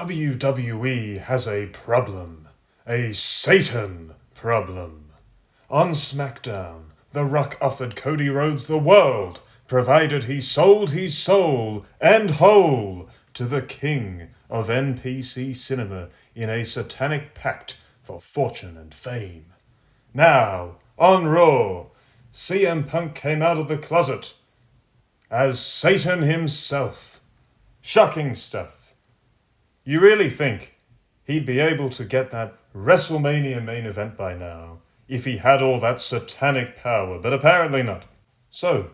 WWE has a problem. A Satan problem. On SmackDown, The Rock offered Cody Rhodes the world, provided he sold his soul and whole to the king of NPC cinema in a satanic pact for fortune and fame. Now, on Raw, CM Punk came out of the closet as Satan himself. Shocking stuff. You really think he'd be able to get that WrestleMania main event by now if he had all that satanic power, but apparently not. So,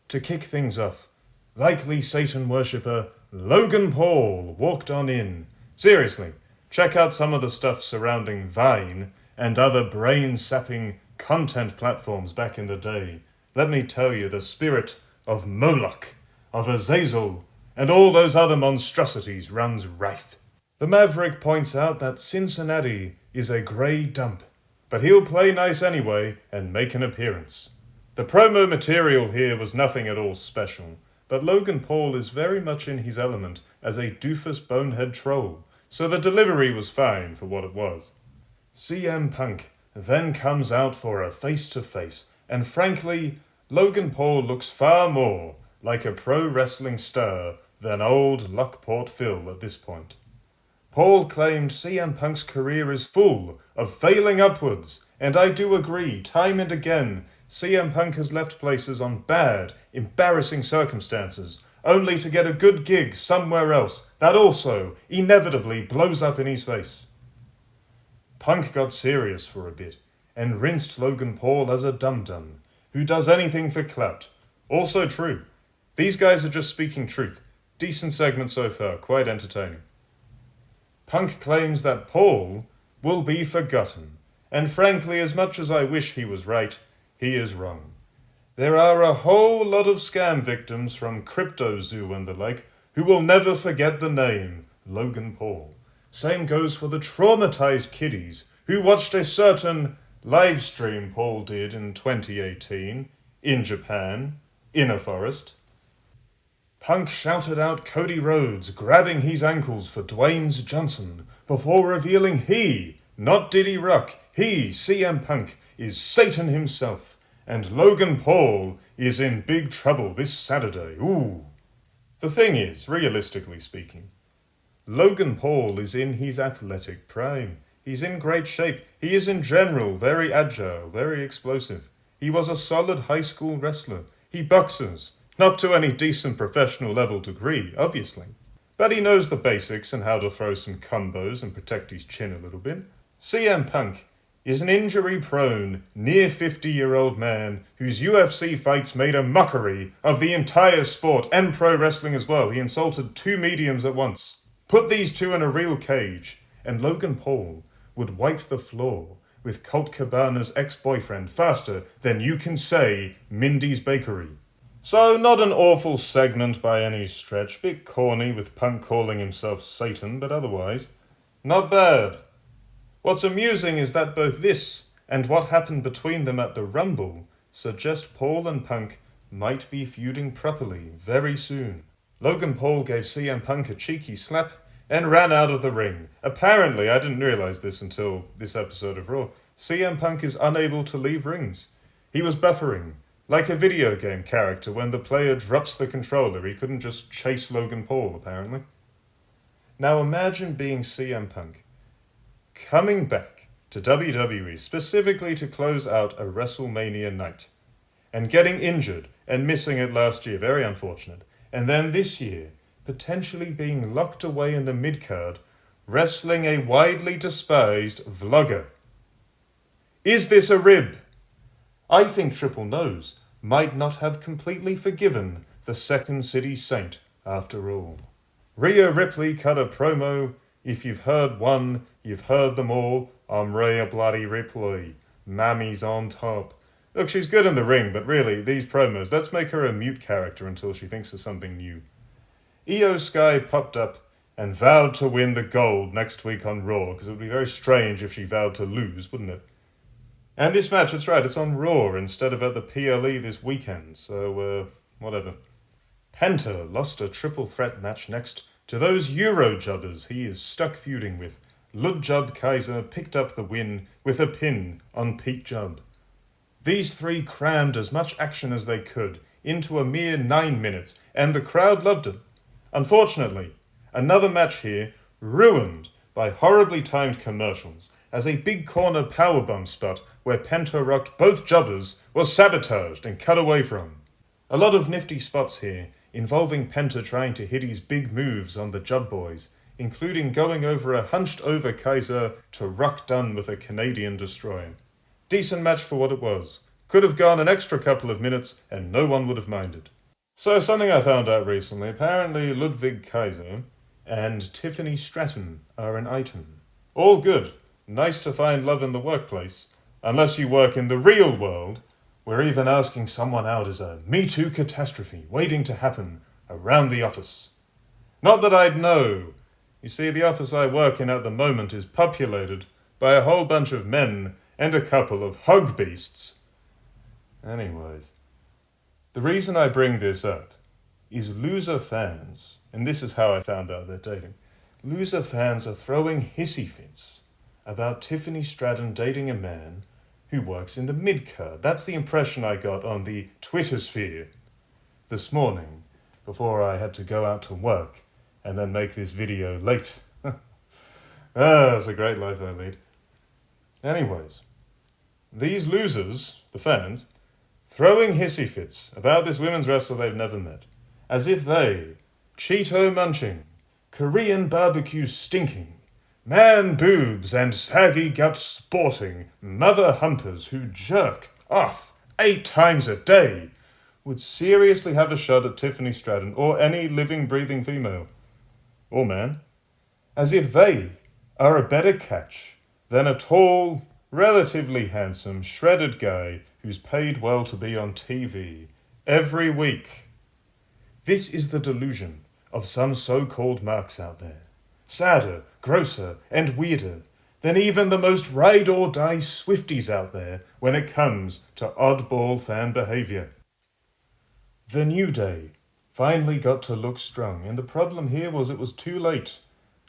to kick things off, likely Satan worshipper Logan Paul walked on in. Seriously, check out some of the stuff surrounding Vine and other brain-sapping content platforms back in the day. Let me tell you, the spirit of Moloch, of Azazel, and all those other monstrosities runs rife. The Maverick points out that Cincinnati is a grey dump, but he'll play nice anyway and make an appearance. The promo material here was nothing at all special, but Logan Paul is very much in his element as a doofus bonehead troll, so the delivery was fine for what it was. CM Punk then comes out for a face-to-face, and frankly, Logan Paul looks far more like a pro wrestling star than old Lockport Phil at this point. Paul claimed CM Punk's career is full of failing upwards, and I do agree, time and again, CM Punk has left places on bad, embarrassing circumstances, only to get a good gig somewhere else that also inevitably blows up in his face. Punk got serious for a bit, and rinsed Logan Paul as a dum-dum, who does anything for clout. Also true. These guys are just speaking truth. Decent segment so far, quite entertaining. Punk claims that Paul will be forgotten, and frankly, as much as I wish he was right, he is wrong. There are a whole lot of scam victims from CryptoZoo and the like who will never forget the name Logan Paul. Same goes for the traumatized kiddies who watched a certain live stream Paul did in 2018 in Japan, in a forest. Punk shouted out Cody Rhodes grabbing his ankles for Dwayne's Johnson before revealing he, not Diddy Rock, he, CM Punk, is Satan himself, and Logan Paul is in big trouble this Saturday. Ooh. The thing is, realistically speaking, Logan Paul is in his athletic prime. He's in great shape. He is in general very agile, very explosive. He was a solid high school wrestler. He boxes. Not to any decent professional level degree, obviously. But he knows the basics and how to throw some combos and protect his chin a little bit. CM Punk is an injury-prone, near 50-year-old man whose UFC fights made a mockery of the entire sport and pro wrestling as well. He insulted two mediums at once. Put these two in a real cage, and Logan Paul would wipe the floor with Colt Cabana's ex-boyfriend faster than you can say Mindy's Bakery. So, not an awful segment by any stretch, bit corny with Punk calling himself Satan, but otherwise, not bad. What's amusing is that both this and what happened between them at the Rumble suggest Paul and Punk might be feuding properly very soon. Logan Paul gave CM Punk a cheeky slap and ran out of the ring. Apparently, I didn't realize this until this episode of Raw, CM Punk is unable to leave rings. He was buffering. Like a video game character, when the player drops the controller, he couldn't just chase Logan Paul, apparently. Now imagine being CM Punk, coming back to WWE specifically to close out a WrestleMania night, and getting injured and missing it last year, very unfortunate, and then this year, potentially being locked away in the mid-card, wrestling a widely despised vlogger. Is this a rib? I think Triple Nose might not have completely forgiven the Second City Saint after all. Rhea Ripley cut a promo, if you've heard one, you've heard them all, I'm Rhea bloody Ripley, Mammy's on top. Look, she's good in the ring, but really, these promos, let's make her a mute character until she thinks of something new. Io Sky popped up and vowed to win the gold next week on Raw, because it would be very strange if she vowed to lose, wouldn't it? And this match, that's right, it's on Raw instead of at the PLE this weekend, so, whatever. Penta lost a triple threat match next To those Euro jobbers he is stuck feuding with, Ludwig Kaiser picked up the win with a pin on Pete Jubb. These three crammed as much action as they could into a mere 9 minutes, and the crowd loved it. Unfortunately, another match here ruined by horribly timed commercials, as a big corner powerbomb spot where Penta rocked both jobbers was sabotaged and cut away from. A lot of nifty spots here, involving Penta trying to hit his big moves on the Jubb boys, including going over a hunched-over Kaiser to rock Dunne with a Canadian destroyer. Decent match for what it was. Could have gone an extra couple of minutes and no one would have minded. So something I found out recently, apparently Ludwig Kaiser and Tiffany Stratton are an item. All good. Nice to find love in the workplace. Unless you work in the real world, where even asking someone out is a Me Too catastrophe waiting to happen around the office. Not that I'd know. You see, the office I work in at the moment is populated by a whole bunch of men and a couple of hug beasts. Anyways, the reason I bring this up is loser fans, and this is how I found out they're dating. Loser fans are throwing hissy fits about Tiffany Stratton dating a man who works in the mid-card. That's the impression I got on the Twitter sphere this morning, before I had to go out to work and then make this video late. It's a great life I lead. Anyways, these losers, the fans, throwing hissy fits about this women's wrestler they've never met, as if they, Cheeto munching, Korean barbecue stinking, man boobs and saggy guts sporting, mother humpers who jerk off 8 times a day, would seriously have a shot at Tiffany Stratton or any living, breathing female, or man, as if they are a better catch than a tall, relatively handsome, shredded guy who's paid well to be on TV every week. This is the delusion of some so-called marks out there. Sadder, grosser, and weirder than even the most ride-or-die Swifties out there when it comes to oddball fan behaviour. The New Day finally got to look strong, and the problem here was it was too late.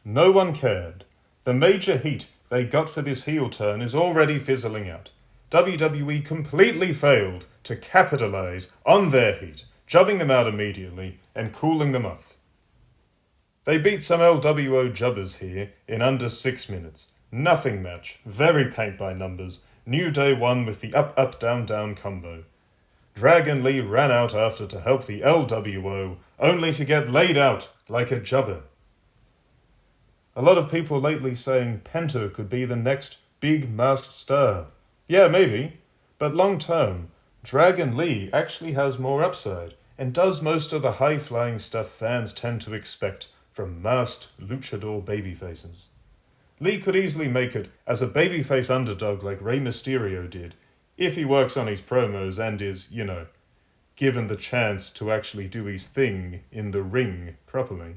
No one cared. The major heat they got for this heel turn is already fizzling out. WWE completely failed to capitalise on their heat, jubbing them out immediately and cooling them off. They beat some LWO jobbers here in under 6 minutes. Nothing match, very paint by numbers. New Day won with the up-up-down-down combo. Dragon Lee ran out after to help the LWO, only to get laid out like a jobber. A lot of people lately saying Penta could be the next big masked star. Yeah, maybe, but long term, Dragon Lee actually has more upside and does most of the high-flying stuff fans tend to expect from masked luchador babyfaces. Lee could easily make it as a babyface underdog like Rey Mysterio did, if he works on his promos and is, given the chance to actually do his thing in the ring properly.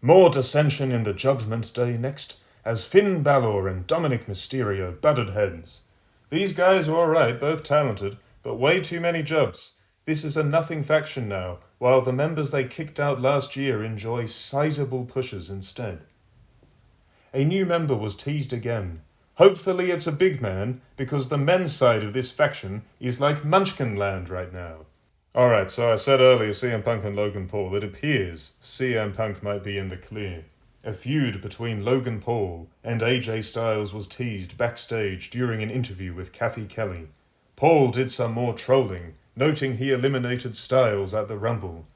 More dissension in the Judgment Day next, as Finn Balor and Dominik Mysterio butted heads. These guys are alright, both talented, but way too many jobs. This is a nothing faction now, while the members they kicked out last year enjoy sizable pushes instead. A new member was teased again. Hopefully it's a big man, because the men's side of this faction is like Munchkin Land right now. Alright, so I said earlier CM Punk and Logan Paul. It appears CM Punk might be in the clear. A feud between Logan Paul and AJ Styles was teased backstage during an interview with Kathy Kelly. Paul did some more trolling, noting he eliminated Styles at the Rumble.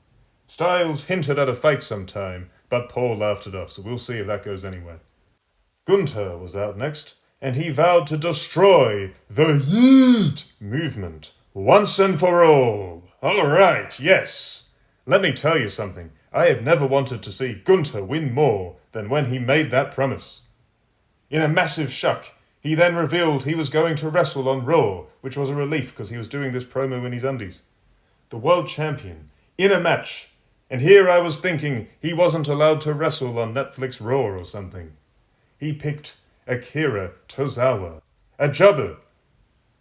Styles hinted at a fight sometime, but Paul laughed it off, so we'll see if that goes anywhere. Gunther was out next, and he vowed to destroy the Yeet movement once and for all. Alright, yes. Let me tell you something. I have never wanted to see Gunther win more than when he made that promise. In a massive shock, he then revealed he was going to wrestle on Raw, which was a relief because he was doing this promo in his undies. The world champion, in a match, and here I was thinking he wasn't allowed to wrestle on Netflix Raw or something. He picked Akira Tozawa, a jobber,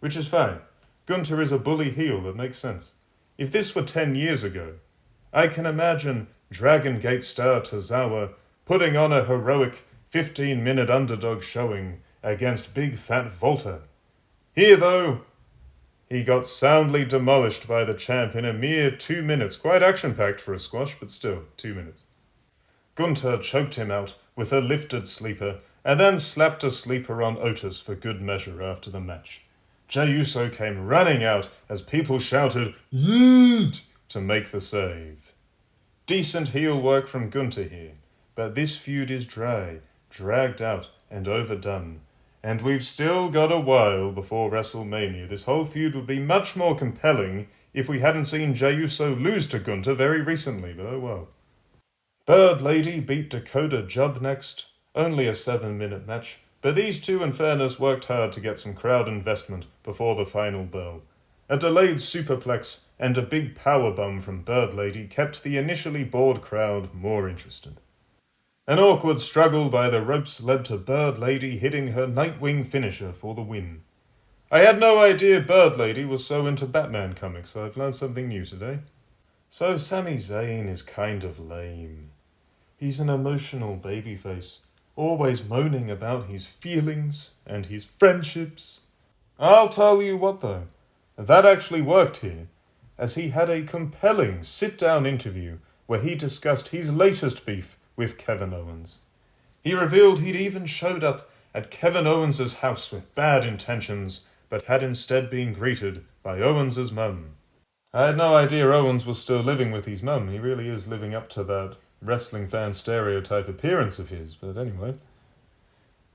which is fine. Gunther is a bully heel, that makes sense. If this were 10 years ago, I can imagine Dragon Gate star Tozawa putting on a heroic 15-minute underdog showing against Big Fat Volta. Here, though, he got soundly demolished by the champ in a mere 2 minutes. Quite action-packed for a squash, but still, 2 minutes. Gunther choked him out with a lifted sleeper, and then slapped a sleeper on Otis for good measure after the match. Jey Uso came running out as people shouted, "Yeet!" to make the save. Decent heel work from Gunther here, but this feud is dry, dragged out, and overdone. And we've still got a while before WrestleMania. This whole feud would be much more compelling if we hadn't seen Jey Uso lose to Gunther very recently, but oh well. Bird Lady beat Dakota Jubb next. Only a 7-minute match, but these two, in fairness, worked hard to get some crowd investment before the final bell. A delayed superplex and a big powerbomb from Bird Lady kept the initially bored crowd more interested. An awkward struggle by the ropes led to Bird Lady hitting her Nightwing finisher for the win. I had no idea Bird Lady was so into Batman comics. I've learned something new today. So Sami Zayn is kind of lame. He's an emotional babyface, always moaning about his feelings and his friendships. I'll tell you what though, that actually worked here, as he had a compelling sit-down interview where he discussed his latest beef with Kevin Owens. He revealed he'd even showed up at Kevin Owens' house with bad intentions, but had instead been greeted by Owens' mum. I had no idea Owens was still living with his mum. He really is living up to that wrestling fan stereotype appearance of his, but anyway.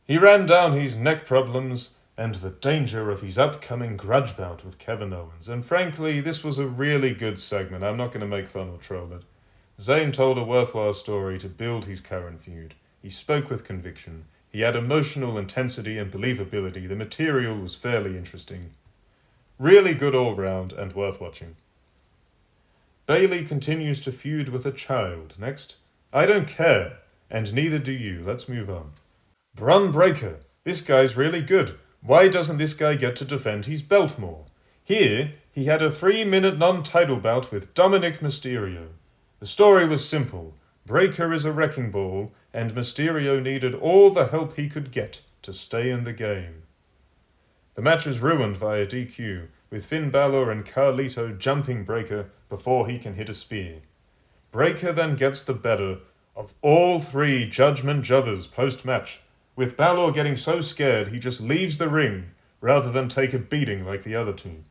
He ran down his neck problems and the danger of his upcoming grudge bout with Kevin Owens, and frankly, this was a really good segment. I'm not going to make fun or troll it. Zayn told a worthwhile story to build his current feud. He spoke with conviction. He had emotional intensity and believability. The material was fairly interesting. Really good all round and worth watching. Bayley continues to feud with a child. Next. I don't care, and neither do you. Let's move on. Bron Breakker. This guy's really good. Why doesn't this guy get to defend his belt more? Here, he had a 3-minute non-title bout with Dominik Mysterio. The story was simple. Breakker is a wrecking ball, and Mysterio needed all the help he could get to stay in the game. The match is ruined via DQ, with Finn Balor and Carlito jumping Breakker before he can hit a spear. Breakker then gets the better of all 3 Judgment Jobbers post-match, with Balor getting so scared he just leaves the ring rather than take a beating like the other 2.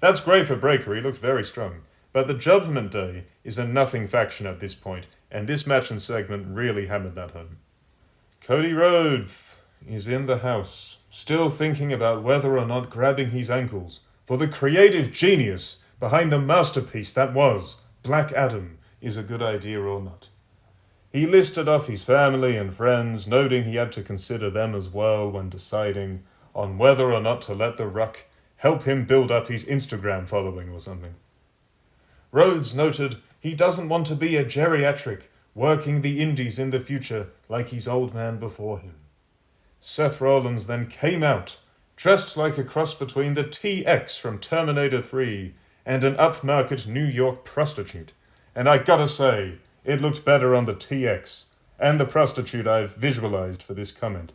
That's great for Breakker, he looks very strong, but the Judgment Day is a nothing faction at this point, and this match and segment really hammered that home. Cody Rhodes is in the house, still thinking about whether or not grabbing his ankles for the creative genius behind the masterpiece that was Black Adam is a good idea or not. He listed off his family and friends, noting he had to consider them as well when deciding on whether or not to let The Rock help him build up his Instagram following or something. Rhodes noted he doesn't want to be a geriatric working the indies in the future like his old man before him. Seth Rollins then came out, dressed like a cross between the TX from Terminator 3 and an upmarket New York prostitute. And I gotta say, it looked better on the TX and the prostitute I've visualized for this comment.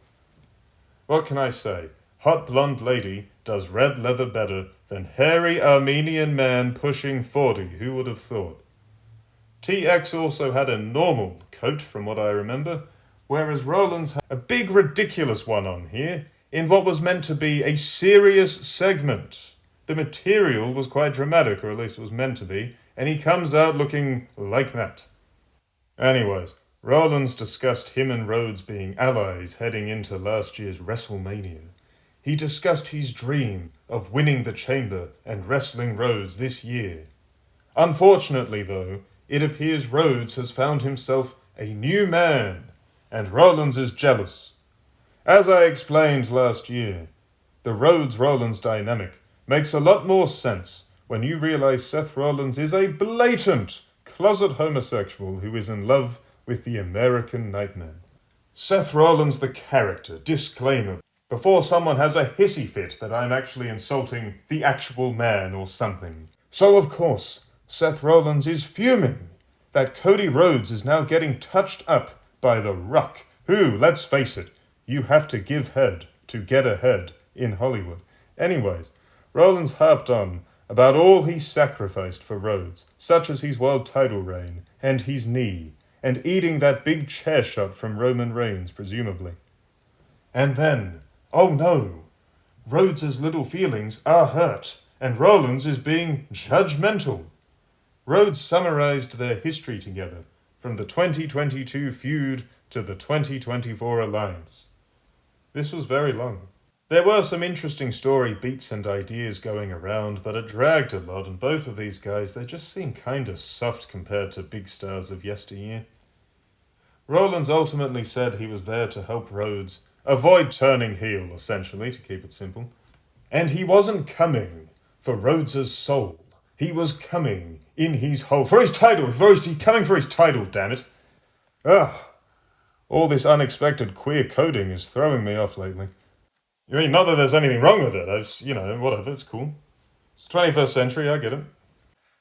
What can I say? Hot blonde lady does red leather better than hairy Armenian man pushing 40, who would have thought? TX also had a normal coat from what I remember, whereas Rollins had a big ridiculous one on here, in what was meant to be a serious segment. The material was quite dramatic, or at least it was meant to be, and he comes out looking like that. Anyways, Rollins discussed him and Rhodes being allies heading into last year's WrestleMania. He discussed his dream of winning the Chamber and wrestling Rhodes this year. Unfortunately, though, it appears Rhodes has found himself a new man, and Rollins is jealous. As I explained last year, the Rhodes-Rollins dynamic makes a lot more sense when you realize Seth Rollins is a blatant closet homosexual who is in love with the American Nightmare. Seth Rollins the character, disclaimer, before someone has a hissy fit that I'm actually insulting the actual man or something. So of course, Seth Rollins is fuming, that Cody Rhodes is now getting touched up by The Rock, who, let's face it, you have to give head to get ahead in Hollywood. Anyways, Rollins harped on about all he sacrificed for Rhodes, such as his world title reign, and his knee, and eating that big chair shot from Roman Reigns, presumably. And then, oh no, Rhodes' little feelings are hurt, and Rollins is being judgmental. Rhodes summarized their history together, from the 2022 feud to the 2024 alliance. This was very long. There were some interesting story beats and ideas going around, but it dragged a lot, and both of these guys, they just seem kinda soft compared to big stars of yesteryear. Rollins ultimately said he was there to help Rhodes avoid turning heel, essentially, to keep it simple. And he wasn't coming for Rhodes' soul. He was coming in his hole. For his title! He's coming for his title, damn it! Ugh. All this unexpected queer coding is throwing me off lately. I mean, not that there's anything wrong with it. Whatever, it's cool. It's 21st century, I get it.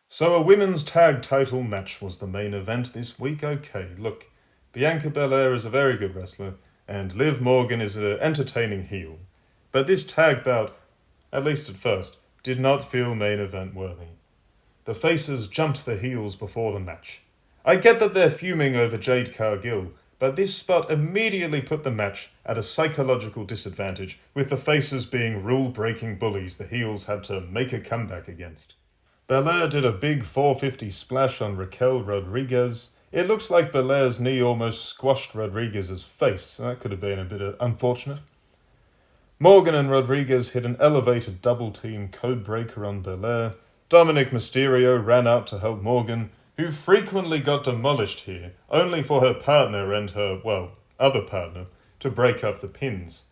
So a women's tag title match was the main event this week. Okay, look, Bianca Belair is a very good wrestler, and Liv Morgan is an entertaining heel. But this tag bout, at least at first, did not feel main event worthy. The faces jumped the heels before the match. I get that they're fuming over Jade Cargill, but this spot immediately put the match at a psychological disadvantage, with the faces being rule-breaking bullies the heels had to make a comeback against. Belair did a big 450 splash on Raquel Rodriguez. It looked like Belair's knee almost squashed Rodriguez's face. That could have been a bit unfortunate. Morgan and Rodriguez hit an elevated double-team codebreaker on Belair. Dominik Mysterio ran out to help Morgan, who frequently got demolished here, only for her partner and her, other partner, to break up the pins.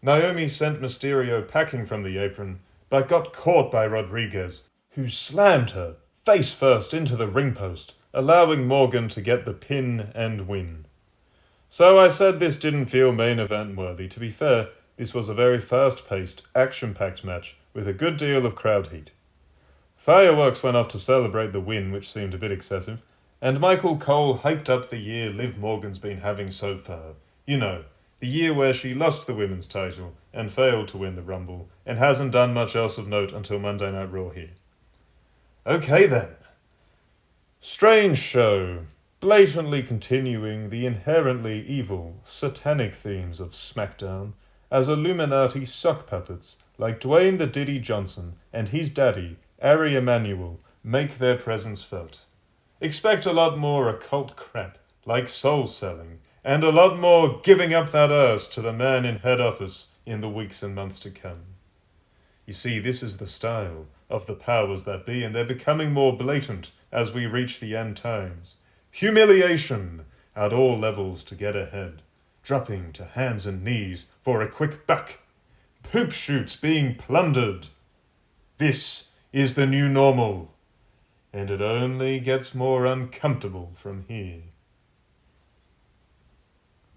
Naomi sent Mysterio packing from the apron, but got caught by Rodriguez, who slammed her face first into the ring post, allowing Morgan to get the pin and win. So I said this didn't feel main event worthy. To be fair, this was a very fast-paced, action-packed match with a good deal of crowd heat. Fireworks went off to celebrate the win, which seemed a bit excessive, and Michael Cole hyped up the year Liv Morgan's been having so far. You know, the year where she lost the women's title and failed to win the Rumble, and hasn't done much else of note until Monday Night Raw here. Okay then. Strange show, blatantly continuing the inherently evil, satanic themes of SmackDown as Illuminati sock puppets like Dwayne the Diddy Johnson and his daddy, Ari Emanuel, make their presence felt. Expect a lot more occult crap, like soul selling, and a lot more giving up that arse to the man in head office in the weeks and months to come. You see, this is the style of the powers that be, and they're becoming more blatant as we reach the end times. Humiliation at all levels to get ahead, dropping to hands and knees for a quick buck, poop shoots being plundered. This is the new normal, and it only gets more uncomfortable from here.